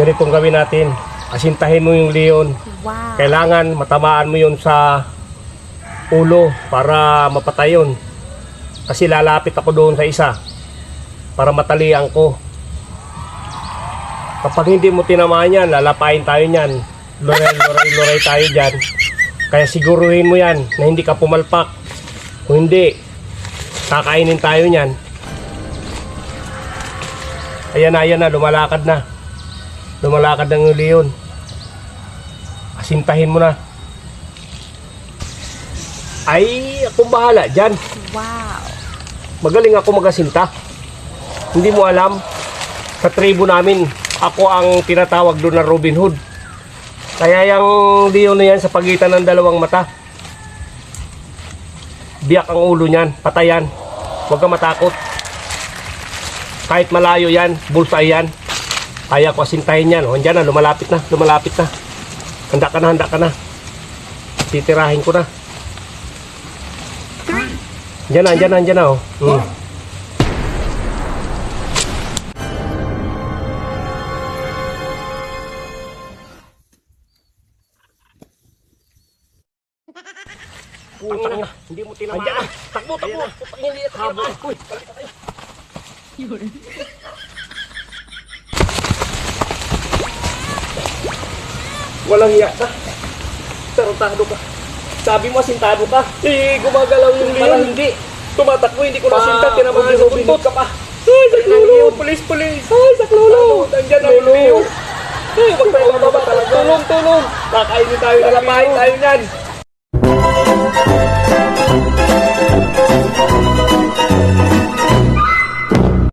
ganitong gawin natin. Asintahin mo yung leon. Wow. Kailangan matamaan mo yun sa ulo para mapatay yun. Kasi lalapit ako doon sa isa para matalian ko. Kapag hindi mo tinamaan yan, lalapain tayo niyan. Loray tayo dyan. Kaya siguruhin mo yan na hindi ka pumalpak. Kung hindi, kakainin tayo niyan. Ayan na, lumalakad na. Lumalakad ng leon. Asintahin mo na. Ay, akong bahala dyan. Wow. Magaling ako magasinta. Hindi mo alam, sa tribo namin, ako ang tinatawag doon na Robin Hood. Kaya yung leon na yan sa pagitan ng dalawang mata, biyak ang ulo niyan, patayan. Huwag kang matakot. Kahit malayo yan, bullseye yan, kaya ko asintahin yan. O, andyan na, lumalapit na. Handa ka na. Titirahin ko na. Andyan na. Oh. Putang na, hindi mo tinamaan. Andyan na, takbo. Putang hindi at habol. Uy, balik tayo. Walang iya ka. Tarantado ka. Sabi mo asintado ka. Gumagalaw yung leon. Parang hindi. Tumatakbo, hindi ko nasinta. Tinamaan sa buntot ka pa. Ay, saklolo. Pulis. Ay, saklolo. Andyan na yung leon. Ay, wag tayo mababa talaga. Tulong. Kakainin tayo. Nalapahin tayo niyan.